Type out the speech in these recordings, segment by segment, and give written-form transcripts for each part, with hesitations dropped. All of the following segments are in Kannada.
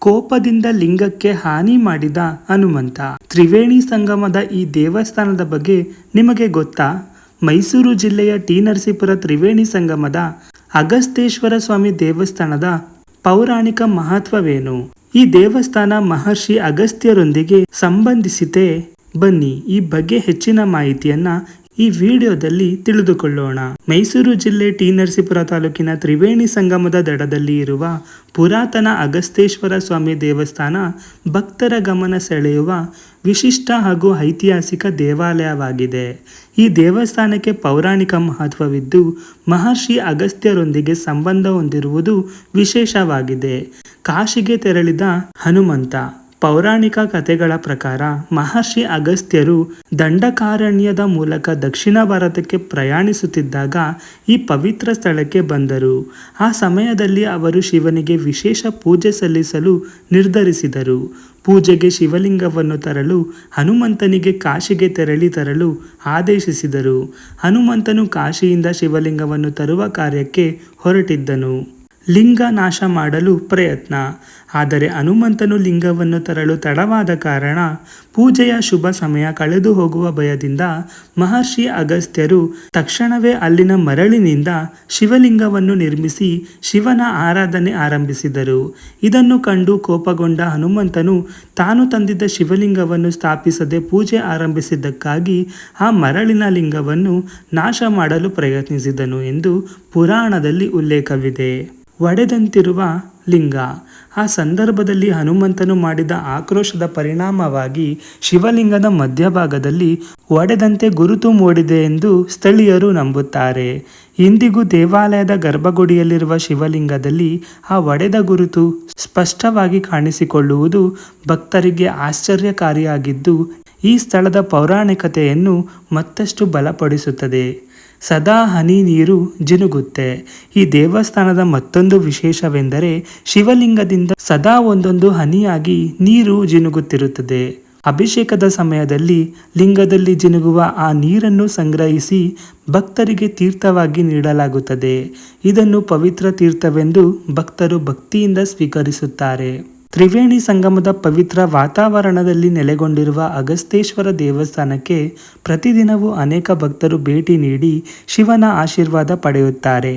ಕೋಪದಿಂದ ಲಿಂಗಕ್ಕೆ ಹಾನಿ ಮಾಡಿದ ಹನುಮಂತ. ತ್ರಿವೇಣಿ ಸಂಗಮದ ಈ ದೇವಸ್ಥಾನದ ಬಗ್ಗೆ ನಿಮಗೆ ಗೊತ್ತಾ? ಮೈಸೂರು ಜಿಲ್ಲೆಯ ಟಿ ನರಸೀಪುರ ತ್ರಿವೇಣಿ ಸಂಗಮದ ಅಗಸ್ತೇಶ್ವರ ಸ್ವಾಮಿ ದೇವಸ್ಥಾನದ ಪೌರಾಣಿಕ ಮಹತ್ವವೇನು? ಈ ದೇವಸ್ಥಾನ ಮಹರ್ಷಿ ಅಗಸ್ತ್ಯರೊಂದಿಗೆ ಸಂಬಂಧಿಸಿದೆ. ಬನ್ನಿ ಈ ಬಗ್ಗೆ ಹೆಚ್ಚಿನ ಮಾಹಿತಿಯನ್ನ ಈ ವಿಡಿಯೋದಲ್ಲಿ ತಿಳಿದುಕೊಳ್ಳೋಣ. ಮೈಸೂರು ಜಿಲ್ಲೆ ಟಿ ನರಸೀಪುರ ತಾಲೂಕಿನ ತ್ರಿವೇಣಿ ಸಂಗಮದ ದಡದಲ್ಲಿ ಇರುವ ಪುರಾತನ ಅಗಸ್ತೇಶ್ವರ ಸ್ವಾಮಿ ದೇವಸ್ಥಾನ ಭಕ್ತರ ಗಮನ ಸೆಳೆಯುವ ವಿಶಿಷ್ಟ ಹಾಗೂ ಐತಿಹಾಸಿಕ ದೇವಾಲಯವಾಗಿದೆ. ಈ ದೇವಸ್ಥಾನಕ್ಕೆ ಪೌರಾಣಿಕ ಮಹತ್ವವಿದ್ದು ಮಹರ್ಷಿ ಅಗಸ್ತ್ಯರೊಂದಿಗೆ ಸಂಬಂಧ ಹೊಂದಿರುವುದು ವಿಶೇಷವಾಗಿದೆ. ಕಾಶಿಗೆ ತೆರಳಿದ ಹನುಮಂತ. ಪೌರಾಣಿಕ ಕಥೆಗಳ ಪ್ರಕಾರ ಮಹರ್ಷಿ ಅಗಸ್ತ್ಯರು ದಂಡಕಾರಣ್ಯದ ಮೂಲಕ ದಕ್ಷಿಣ ಭಾರತಕ್ಕೆ ಪ್ರಯಾಣಿಸುತ್ತಿದ್ದಾಗ ಈ ಪವಿತ್ರ ಸ್ಥಳಕ್ಕೆ ಬಂದರು. ಆ ಸಮಯದಲ್ಲಿ ಅವರು ಶಿವನಿಗೆ ವಿಶೇಷ ಪೂಜೆ ಸಲ್ಲಿಸಲು ನಿರ್ಧರಿಸಿದರು. ಪೂಜೆಗೆ ಶಿವಲಿಂಗವನ್ನು ತರಲು ಹನುಮಂತನಿಗೆ ಕಾಶಿಗೆ ತರಲು ಆದೇಶಿಸಿದರು. ಹನುಮಂತನು ಕಾಶಿಯಿಂದ ಶಿವಲಿಂಗವನ್ನು ತರುವ ಕಾರ್ಯಕ್ಕೆ ಹೊರಟಿದ್ದನು. ಲಿಂಗ ನಾಶ ಮಾಡಲು ಪ್ರಯತ್ನ. ಆದರೆ ಹನುಮಂತನು ಲಿಂಗವನ್ನು ತರಲು ತಡವಾದ ಕಾರಣ ಪೂಜೆಯ ಶುಭ ಸಮಯ ಕಳೆದು ಹೋಗುವ ಭಯದಿಂದ ಮಹರ್ಷಿ ಅಗಸ್ತ್ಯರು ತಕ್ಷಣವೇ ಅಲ್ಲಿನ ಮರಳಿನಿಂದ ಶಿವಲಿಂಗವನ್ನು ನಿರ್ಮಿಸಿ ಶಿವನ ಆರಾಧನೆ ಆರಂಭಿಸಿದರು. ಇದನ್ನು ಕಂಡು ಕೋಪಗೊಂಡ ಹನುಮಂತನು ತಾನು ತಂದಿದ್ದ ಶಿವಲಿಂಗವನ್ನು ಸ್ಥಾಪಿಸದೆ ಪೂಜೆ ಆರಂಭಿಸಿದ್ದಕ್ಕಾಗಿ ಆ ಮರಳಿನ ಲಿಂಗವನ್ನು ನಾಶ ಮಾಡಲು ಪ್ರಯತ್ನಿಸಿದನು ಎಂದು ಪುರಾಣದಲ್ಲಿ ಉಲ್ಲೇಖವಿದೆ. ಒಡೆದಂತಿರುವ ಲಿಂಗ. ಆ ಸಂದರ್ಭದಲ್ಲಿ ಹನುಮಂತನು ಮಾಡಿದ ಆಕ್ರೋಶದ ಪರಿಣಾಮವಾಗಿ ಶಿವಲಿಂಗದ ಮಧ್ಯಭಾಗದಲ್ಲಿ ಒಡೆದಂತೆ ಗುರುತು ಮೂಡಿದೆ ಎಂದು ಸ್ಥಳೀಯರು ನಂಬುತ್ತಾರೆ. ಇಂದಿಗೂ ದೇವಾಲಯದ ಗರ್ಭಗುಡಿಯಲ್ಲಿರುವ ಶಿವಲಿಂಗದಲ್ಲಿ ಆ ಒಡೆದ ಗುರುತು ಸ್ಪಷ್ಟವಾಗಿ ಕಾಣಿಸಿಕೊಳ್ಳುವುದು ಭಕ್ತರಿಗೆ ಆಶ್ಚರ್ಯಕಾರಿಯಾಗಿದ್ದು ಈ ಸ್ಥಳದ ಪೌರಾಣಿಕತೆಯನ್ನು ಮತ್ತಷ್ಟು ಬಲಪಡಿಸುತ್ತದೆ. ಸದಾ ಹನಿ ನೀರು ಜಿನುಗುತ್ತೆ. ಈ ದೇವಸ್ಥಾನದ ಮತ್ತೊಂದು ವಿಶೇಷವೆಂದರೆ ಶಿವಲಿಂಗದಿಂದ ಸದಾ ಒಂದೊಂದು ಹನಿಯಾಗಿ ನೀರು ಜಿನುಗುತ್ತಿರುತ್ತದೆ. ಅಭಿಷೇಕದ ಸಮಯದಲ್ಲಿ ಲಿಂಗದಲ್ಲಿ ಜಿನುಗುವ ಆ ನೀರನ್ನು ಸಂಗ್ರಹಿಸಿ ಭಕ್ತರಿಗೆ ತೀರ್ಥವಾಗಿ ನೀಡಲಾಗುತ್ತದೆ. ಇದನ್ನು ಪವಿತ್ರ ತೀರ್ಥವೆಂದು ಭಕ್ತರು ಭಕ್ತಿಯಿಂದ ಸ್ವೀಕರಿಸುತ್ತಾರೆ. ತ್ರಿವೇಣಿ ಸಂಗಮದ ಪವಿತ್ರ ವಾತಾವರಣದಲ್ಲಿ ನೆಲೆಗೊಂಡಿರುವ ಅಗಸ್ತೇಶ್ವರ ದೇವಸ್ಥಾನಕ್ಕೆ ಪ್ರತಿದಿನವೂ ಅನೇಕ ಭಕ್ತರು ಭೇಟಿ ನೀಡಿ ಶಿವನ ಆಶೀರ್ವಾದ ಪಡೆಯುತ್ತಾರೆ.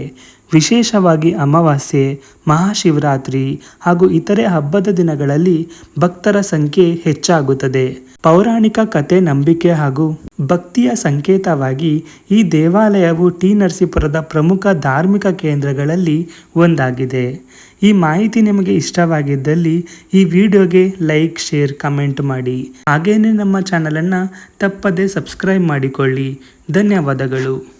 ವಿಶೇಷವಾಗಿ ಅಮಾವಾಸ್ಯೆ, ಮಹಾಶಿವರಾತ್ರಿ ಹಾಗೂ ಇತರೆ ಹಬ್ಬದ ದಿನಗಳಲ್ಲಿ ಭಕ್ತರ ಸಂಖ್ಯೆ ಹೆಚ್ಚಾಗುತ್ತದೆ. ಪೌರಾಣಿಕ ಕತೆ, ನಂಬಿಕೆ ಹಾಗೂ ಭಕ್ತಿಯ ಸಂಕೇತವಾಗಿ ಈ ದೇವಾಲಯವು ಟಿ ನರಸೀಪುರದ ಪ್ರಮುಖ ಧಾರ್ಮಿಕ ಕೇಂದ್ರಗಳಲ್ಲಿ ಒಂದಾಗಿದೆ. ಈ ಮಾಹಿತಿ ನಿಮಗೆ ಇಷ್ಟವಾಗಿದ್ದಲ್ಲಿ ಈ ವಿಡಿಯೋಗೆ ಲೈಕ್, ಶೇರ್, ಕಮೆಂಟ್ ಮಾಡಿ. ಹಾಗೇನೇ ನಮ್ಮ ಚಾನಲನ್ನು ತಪ್ಪದೇ ಸಬ್ಸ್ಕ್ರೈಬ್ ಮಾಡಿಕೊಳ್ಳಿ. ಧನ್ಯವಾದಗಳು.